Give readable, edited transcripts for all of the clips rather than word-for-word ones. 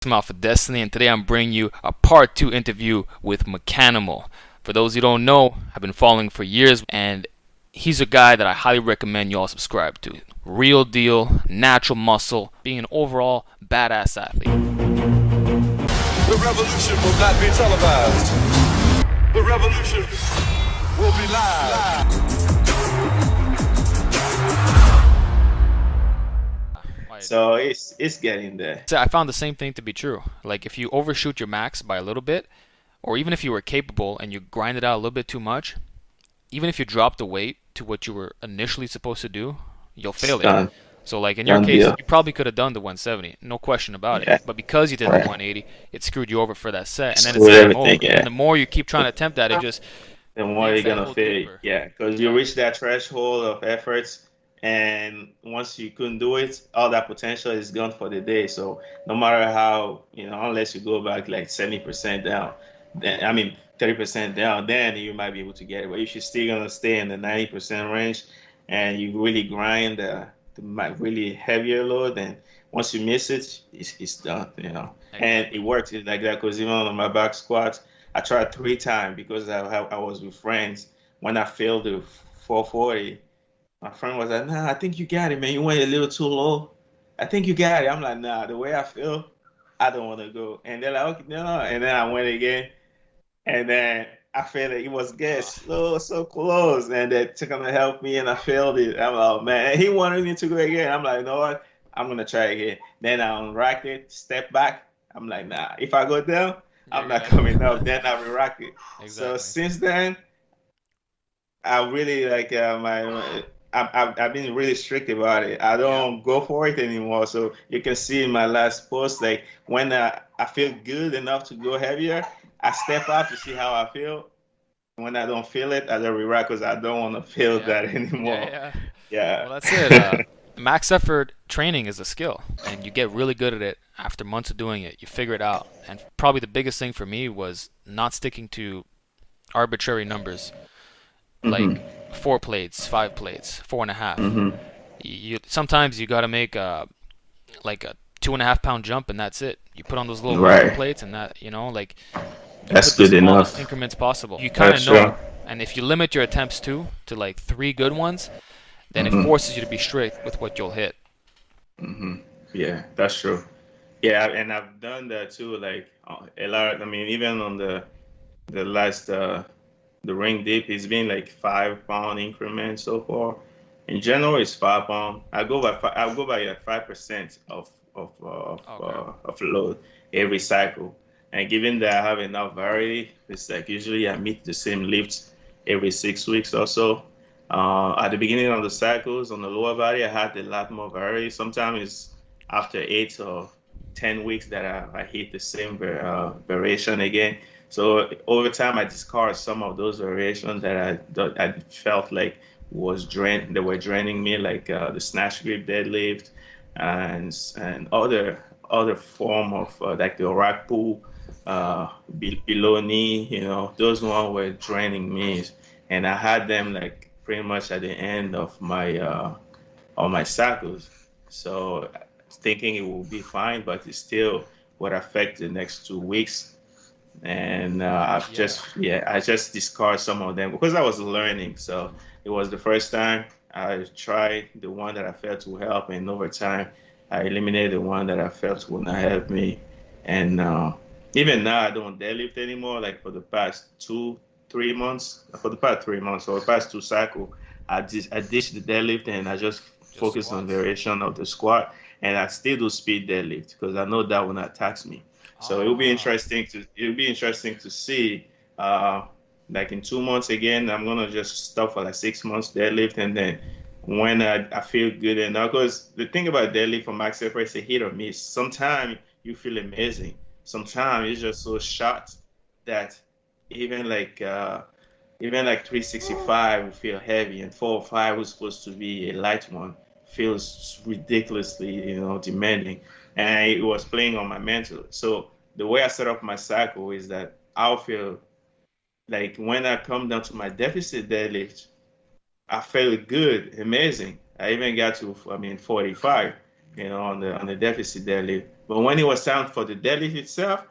AlphaDestiny, and today I'm bringing you a part 2 interview with Meckanimal. For those who don't know, I've been following for years, and he's a guy that I highly recommend you all subscribe to. Real deal, natural muscle, being an overall badass athlete. The revolution will not be televised. The revolution will be live. So it's getting there. So I found the same thing to be true. Like if you overshoot your max by a little bit, or even if you were capable and you grind it out a little bit too much, even if you drop the weight to what you were initially supposed to do, you'll It's fail it. done. So like in your Done case, deal. you probably could have done the 170, no question about it. Yeah. But because you did the Right. 180, it screwed you over for that set, and then it's Screw game everything. over. Yeah. And the more you keep trying to attempt that, it just The more makes you're that gonna hole feel it. deeper. Yeah, because you Yeah. reach that threshold of efforts, and once you couldn't do it, all that potential is gone for the day. So no matter how, unless you go back like 70% down, then 30% down, then you might be able to get it. But if you're still gonna stay in the 90% range and you really grind the really heavier load, then once you miss it, it's done. And Exactly. it works. It's like that because even on my back squats, I tried 3 times because I was with friends. When I failed the 440, my friend was like, "Nah, I think you got it, man. You went a little too low. I think you got it." I'm like, "Nah, the way I feel, I don't want to go." And they're like, "Okay, no, no." And then I went again, and then I felt it. It was getting Uh, slow, so close, and they took him to help me, and I failed it. I'm like, "Oh, man." And he wanted me to go again. I'm like, "You know what? I'm gonna try again." Then I unracked it, step back. I'm like, "Nah, if I go down, you're I'm not gonna coming up." Then I re-rack it. So exactly. since then, I really like I've been really strict about it. I Yeah. don't go for it anymore. So you can see in my last post, like when I feel good enough to go heavier, I step up to see how I feel. When I don't feel it, I just re-rack because I don't want to feel Yeah. that Yeah. anymore. Yeah. Yeah. Well, that's it. Max effort training is a skill, and you get really good at it after months of doing it. You figure it out. And probably the biggest thing for me was not sticking to arbitrary numbers hmm like 4 plates, 5 plates, 4.5. hmm You sometimes you got to make like a 2.5 pound jump, and that's it. You put on those little welcome Right. plates, and that like you That's put the good smallest enough. increments possible. You kind of That's true. know, and if you limit your attempts to like 3 good ones, then it hmm forces you to be strict with what you'll hit. hmm Yeah, that's true. Yeah, and I've done that too. Like a lot. I mean, even on the last the ring dip, it's been like 5 pound increments so far. In general, it's 5 pound. I go by 5% Okay. of load every cycle. And given that I have enough variety, it's like usually I meet the same lifts every 6 weeks or so. At the beginning of the cycles on the lower body, I had a lot more variety. Sometimes it's after 8 or 10 weeks that I hit the same variation again. So over time, I discarded some of those variations that I felt like they were draining me, like the snatch grip deadlift and other form of like the rack pull, Yeah. below knee. Those ones were draining me, and I had them like pretty much at the end of my cycles. So thinking it will be fine, but it still would affect the next 2 weeks. And Yeah. I just discard some of them because I was learning. So it was the first time I tried the one that I felt would help, and over time I eliminated the one that I felt would not help me. And even now I don't deadlift anymore. Like for the past 3 months, or the past 2 cycle, I ditched the deadlift and I just Just focus on squats. variation of the squat, and I still do speed deadlift because I know that will not tax me. So Ah. it'll be interesting to see. Uh, like in 2 months again, I'm gonna just stop for like 6 months deadlift, and then when I feel good enough, because the thing about deadlift for max effort is a hit or miss. Sometimes you feel amazing. Sometimes it's just so shot that even like uh, even like 365 will feel heavy, and 405 was supposed to be a light one feels ridiculously, demanding. And it was playing on my mental. So the way I set up my cycle is that I'll feel like when I come down to my deficit deadlift, I felt good, amazing. I even got to, 45. on the deficit deadlift. But when it was time for the deadlift itself,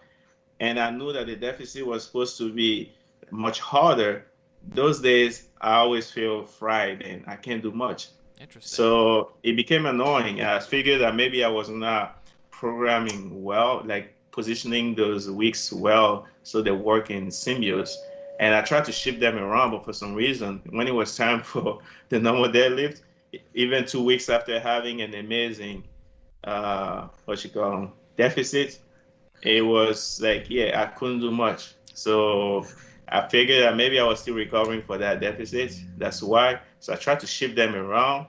and I knew that the deficit was supposed to be much harder, those days I always feel fried and I can't do much. Interesting. So it became annoying. I figured that maybe I was not programming well, like positioning those weeks well so they work in symbiotes. And I tried to shift them around, but for some reason, when it was time for the normal deadlift, even 2 weeks after having an amazing, what you call them, deficit, it was like, yeah, I couldn't do much. So I figured that maybe I was still recovering for that deficit. That's why. So I tried to shift them around.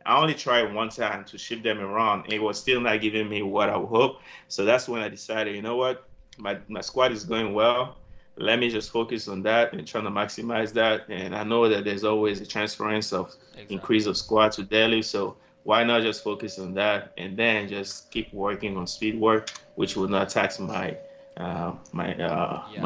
I only tried one time to shift them around. It was still not giving me what I would hope. So that's when I decided, you know what? My squat is going well. Let me just focus on that and trying to maximize that. And I know that there's always a transference of increase of squat to deadlift. So why not just focus on that and then just keep working on speed work, which will not tax my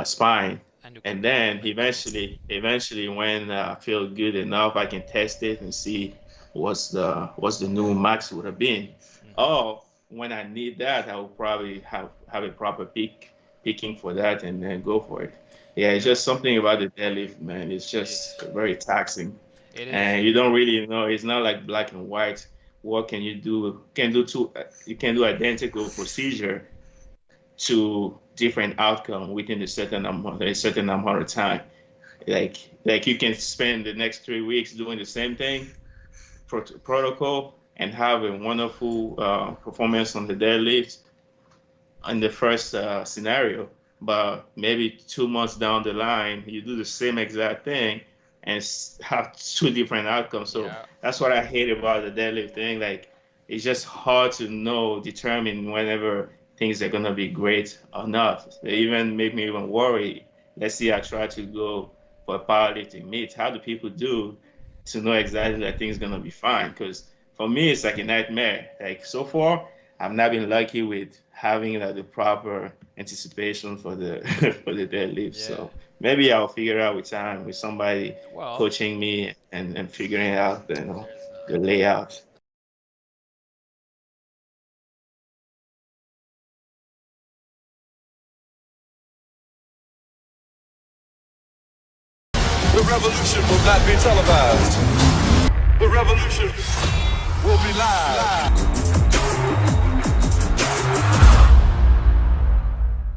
spine. And then eventually, when I feel good enough, I can test it and see what's the new max would have been. Or when I need that, I will probably have a proper picking for that and then go for it. Yeah, it's just something about the deadlift, man. It's just very taxing. It is. And you don't really know. It's not like black and white. What can you do? You can do identical procedure to different outcome within a certain amount of time. Like you can spend the next 3 weeks doing the same thing protocol and have a wonderful performance on the deadlift in the first scenario, but maybe 2 months down the line, you do the same exact thing and have two different outcomes. So that's what I hate about the deadlift thing. Like, it's just hard to determine whenever things are gonna be great or not. They even make me even worry. Let's see, I try to go for a powerlifting meet. How do people do to know exactly that things gonna be fine? Because for me, it's like a nightmare. Like, so far, I've not been lucky with having the proper anticipation for the for the deadlift. Yeah. So maybe I'll figure out with time with somebody Well, coaching me and figuring out the layout. The revolution will not be televised. The revolution will be live.